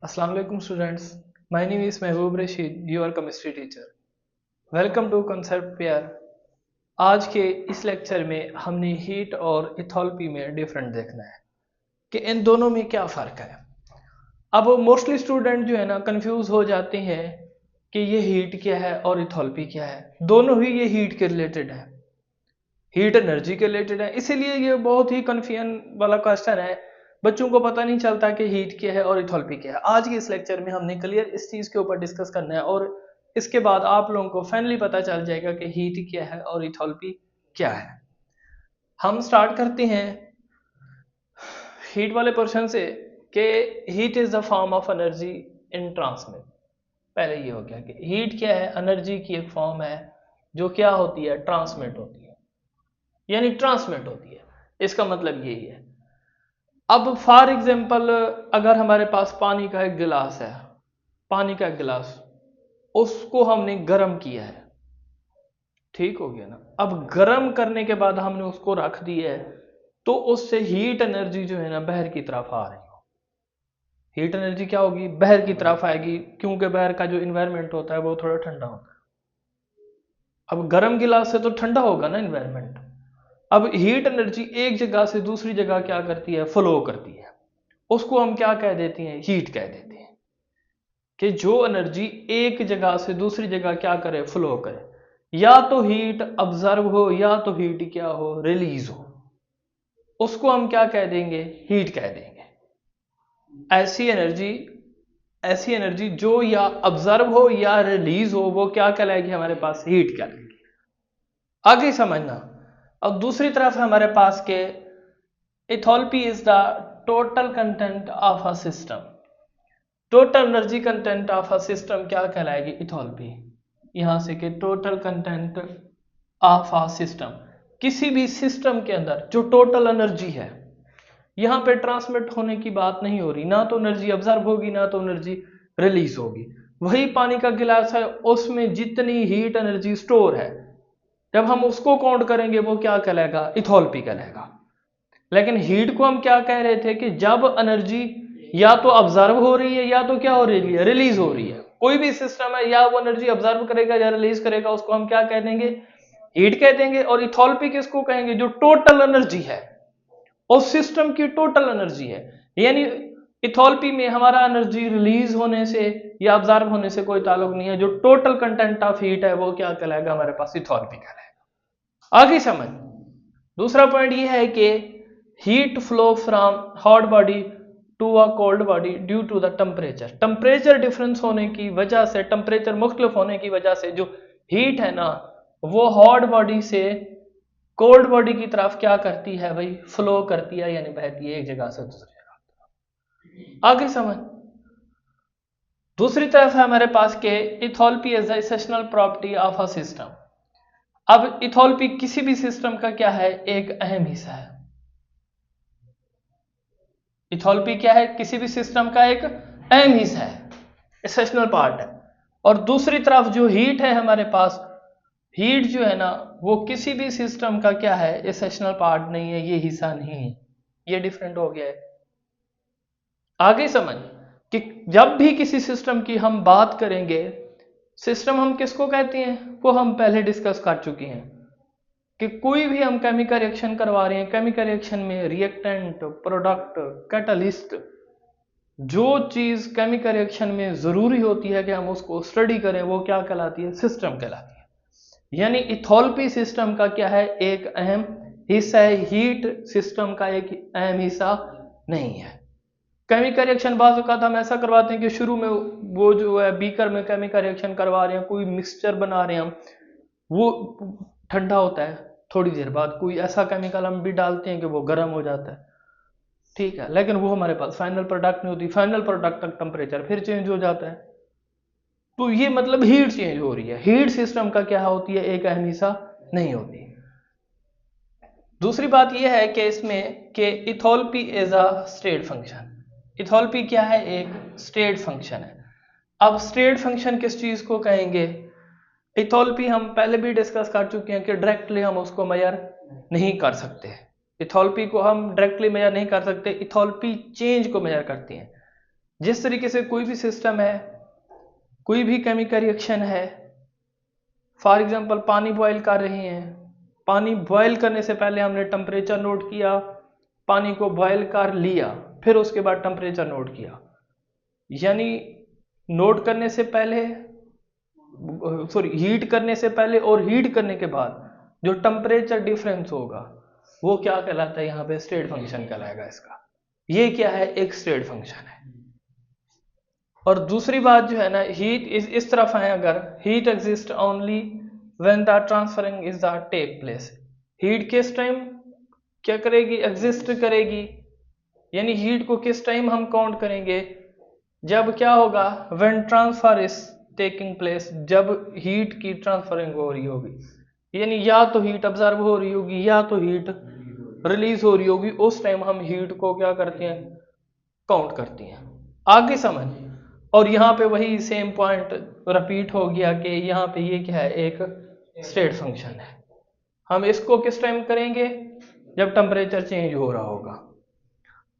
Assalamu alaikum students. My name is Mehboob Rashid, your chemistry teacher. Welcome to Concept Pair. आज के इस lecture में हमने heat और इथॉल्पी में डिफरेंट देखना है कि इन दोनों में क्या फ़र्क है। अब मोस्टली स्टूडेंट जो है ना कंफ्यूज हो जाते हैं कि ये हीट क्या है और इथॉल्पी क्या है। दोनों ही ये हीट के रिलेटेड है, हीट एनर्जी के रिलेटेड है, इसीलिए ये बहुत ही कन्फ्यूजन वाला क्वेश्चन है। बच्चों को पता नहीं चलता कि हीट क्या है और इथॉल्पी क्या है। आज के इस लेक्चर में हमने क्लियर इस चीज़ के ऊपर डिस्कस करना है और इसके बाद आप लोगों को फाइनली पता चल जाएगा कि हीट क्या है और इथॉल्पी क्या है। हम स्टार्ट करते हैं हीट वाले पोर्शन से कि heat is the form of energy in transmit. पहले ये हो गया कि हीट क्या है, एनर्जी की एक फॉर्म है जो क्या होती है, ट्रांसमिट होती है, यानी ट्रांसमिट होती है। इसका मतलब यही है। अब फॉर एग्जांपल अगर हमारे पास पानी का एक गिलास है, पानी का एक गिलास, उसको हमने गर्म किया है, ठीक हो गया ना। अब गर्म करने के बाद हमने उसको रख दिया है तो उससे हीट एनर्जी जो है ना बाहर की तरफ आ रही हो। हीट एनर्जी क्या होगी, बाहर की तरफ आएगी, क्योंकि बाहर का जो इन्वायरमेंट होता है वो थोड़ा ठंडा होता है। अब गर्म गिलास से तो ठंडा होगा ना इन्वायरमेंट। अब हीट एनर्जी एक जगह से दूसरी जगह क्या करती है, फ्लो करती है। उसको हम क्या कह देते हैं, हीट कह देते हैं। कि जो एनर्जी एक जगह से दूसरी जगह क्या करे, फ्लो करे, या तो हीट ऑब्जर्व हो या तो हीट क्या हो, रिलीज हो, उसको हम क्या कह देंगे, हीट कह देंगे। ऐसी एनर्जी जो या ऑब्जर्व हो या रिलीज हो वो क्या कहलाएगी, हमारे पास हीट कहलाएगी। आगे समझना। अब दूसरी तरफ हमारे पास के enthalpy is the total content of a system. Total energy content of a system क्या कहलाएगी, इथॉल्पी। यहां से कि total content of a system, किसी भी सिस्टम के अंदर जो टोटल एनर्जी है, यहां पे ट्रांसमिट होने की बात नहीं हो रही, ना तो एनर्जी ऑब्जर्व होगी ना तो एनर्जी रिलीज होगी। वही पानी का गिलास है, उसमें जितनी हीट एनर्जी स्टोर है, जब हम उसको काउंट करेंगे वो क्या कहलाएगा, इथॉल्पी कहलाएगा। लेकिन हीट को हम क्या कह रहे थे कि जब एनर्जी या तो ऑब्जर्व हो रही है या तो क्या हो रही है, रिलीज हो रही है। कोई भी सिस्टम है, या वो एनर्जी ऑब्जर्व करेगा या रिलीज करेगा, उसको हम क्या कह देंगे, हीट कह देंगे। और इथॉल्पी किसको कहेंगे, जो टोटल एनर्जी है उस सिस्टम की, टोटल एनर्जी है। यानी इथॉल्पी में हमारा एनर्जी रिलीज होने से या ऑब्जर्व होने से कोई ताल्लुक नहीं है। जो टोटल कंटेंट ऑफ हीट है वो क्या कहलाएगा, हमारे पास इथॉल्पी कहलाएगा। आगे समझ। दूसरा पॉइंट ये है कि heat flow from hot body to a cold body due to the temperature. Temperature difference होने की वजह से, टेम्परेचर मुख्तलिफ होने की वजह से जो हीट है ना, वो हॉट बॉडी से कोल्ड बॉडी की तरफ क्या करती है भाई, फ्लो करती है, यानी बहती है एक जगह से दूसरी जगह। आगे समझ। दूसरी तरफ है हमारे पास के enthalpy is the essential property of a system. अब इथॉल्पी किसी भी सिस्टम का क्या है, एक अहम हिस्सा है। इथॉल्पी क्या है, किसी भी सिस्टम का एक अहम हिस्सा है, एसेंशियल पार्ट है। और दूसरी तरफ जो हीट है हमारे पास, हीट जो है ना वो किसी भी सिस्टम का क्या है, एसेंशियल पार्ट नहीं है, ये हिस्सा नहीं है, ये डिफरेंट हो गया है। आगे समझ कि जब भी किसी सिस्टम की हम बात करेंगे, सिस्टम हम किसको कहते हैं, वो हम पहले डिस्कस कर चुके हैं कि कोई भी हम केमिकल रिएक्शन करवा रहे हैं, केमिकल रिएक्शन में रिएक्टेंट, प्रोडक्ट, कैटलिस्ट, जो चीज केमिकल रिएक्शन में जरूरी होती है कि हम उसको स्टडी करें, वो क्या कहलाती है, सिस्टम कहलाती है। यानी इथॉल्पी सिस्टम का क्या है, एक अहम हिस्सा है, हीट सिस्टम का एक अहम हिस्सा नहीं है। केमिकल रिएक्शन बाज़ औक़ात हम ऐसा करवाते हैं कि शुरू में वो जो है बीकर में केमिकल रिएक्शन करवा रहे हैं, कोई मिक्सचर बना रहे हैं हम, वो ठंडा होता है, थोड़ी देर बाद कोई ऐसा केमिकल हम भी डालते हैं कि वो गर्म हो जाता है, ठीक है। लेकिन वो हमारे पास फाइनल प्रोडक्ट नहीं होती, फाइनल प्रोडक्ट तक टेम्परेचर फिर चेंज हो जाता है। तो ये मतलब हीट चेंज हो रही है, हीट सिस्टम का क्या होती है, एक अहम हिस्सा नहीं होती। दूसरी बात यह है कि इसमें कि इथॉल्पी इज अ स्टेट फंक्शन। इथॉल्पी क्या है, एक स्टेट फंक्शन है। अब स्टेट फंक्शन किस चीज को कहेंगे, इथॉल्पी हम पहले भी डिस्कस कर चुके हैं कि डायरेक्टली हम उसको मेजर नहीं कर सकते। इथॉल्पी को हम डायरेक्टली मेजर नहीं कर सकते, इथॉल्पी चेंज को मेजर करती हैं। जिस तरीके से कोई भी सिस्टम है, कोई भी केमिकल रिएक्शन है, फॉर एग्जांपल पानी बॉयल कर रहे हैं, पानी बॉयल करने से पहले हमने टेम्परेचर नोट किया, पानी को बॉयल कर लिया, फिर उसके बाद टेम्परेचर नोट किया, यानी नोट करने से पहले हीट करने से पहले और हीट करने के बाद जो टेम्परेचर डिफरेंस होगा वो क्या कहलाता है, यहाँ पे स्टेट फंक्शन कहलाएगा इसका। ये क्या है, एक स्टेट फंक्शन है। और दूसरी बात जो है ना, हीट इस तरफ है, अगर heat exist only when the transferring is the take place, heat किस टाइम क्या करेगी, एग्जिस्ट करेगी, यानी हीट को किस टाइम हम काउंट करेंगे, जब क्या होगा, when transfer is taking place, जब हीट की ट्रांसफरिंग हो रही होगी, यानी या तो हीट ऑब्जर्व हो रही होगी या तो हीट रिलीज हो रही होगी, उस टाइम हम हीट को क्या करते हैं, काउंट करते हैं। आगे समझ। और यहाँ पे वही सेम पॉइंट रिपीट हो गया कि यहाँ पे ये क्या है, एक स्टेट फंक्शन है। हम इसको किस टाइम करेंगे, जब टेम्परेचर चेंज हो रहा होगा।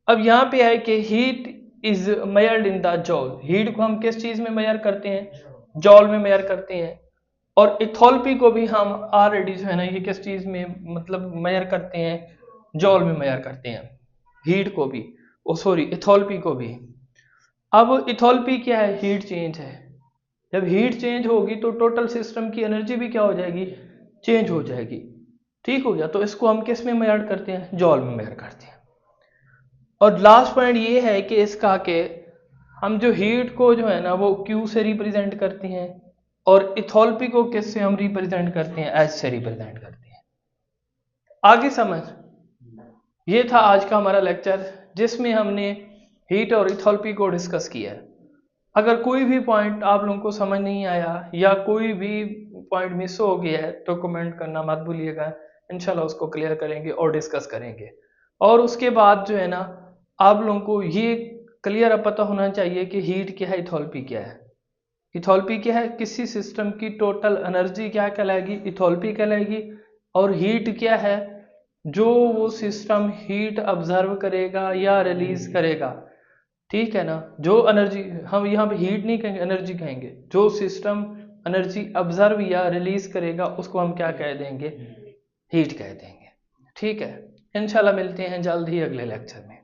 अब यहाँ पे है कि heat is measured in the जॉल, heat को हम किस चीज में मेजर करते हैं, जॉल में मेजर करते हैं। और इथोल्पी को भी हम ऑलरेडी जो है ना, ये किस चीज में मतलब मेजर करते हैं, जॉल में मेजर करते हैं, हीट को भी, इथोल्पी को भी। अब इथोल्पी क्या है, हीट चेंज है। जब हीट चेंज होगी तो टोटल सिस्टम की एनर्जी भी क्या हो जाएगी, चेंज हो जाएगी। ठीक हो गया, तो इसको हम किस में मेजर करते हैं, जॉल में मेजर करते हैं। और लास्ट पॉइंट ये है कि इसका के हम जो हीट को जो है ना वो Q से रिप्रेजेंट करते हैं, और इथोल्पी को किस से हम रिप्रेजेंट करते हैं, H से रिप्रेजेंट करते हैं। आगे समझ। ये था आज का हमारा लेक्चर, जिसमें हमने हीट और इथोल्पी को डिस्कस किया है। अगर कोई भी पॉइंट आप लोगों को समझ नहीं आया या कोई भी पॉइंट मिस हो गया है तो कमेंट करना मत भूलिएगा, इंशाल्लाह उसको क्लियर करेंगे और डिस्कस करेंगे। और उसके बाद जो है ना, आप लोगों को ये क्लियर पता होना चाहिए कि हीट क्या है, इथोल्पी क्या है। इथोल्पी क्या है, किसी सिस्टम की टोटल एनर्जी क्या कहलाएगी, इथोल्पी कहलाएगी। और हीट क्या है, जो वो सिस्टम हीट ऑब्जर्व करेगा या रिलीज करेगा। ठीक है ना, जो एनर्जी, हम यहाँ पे हीट नहीं कहेंगे, एनर्जी कहेंगे, जो सिस्टम एनर्जी ऑब्जर्व या रिलीज करेगा उसको हम क्या कह देंगे, हीट कह देंगे। ठीक है, इंशाल्लाह मिलते हैं जल्द ही अगले लेक्चर में।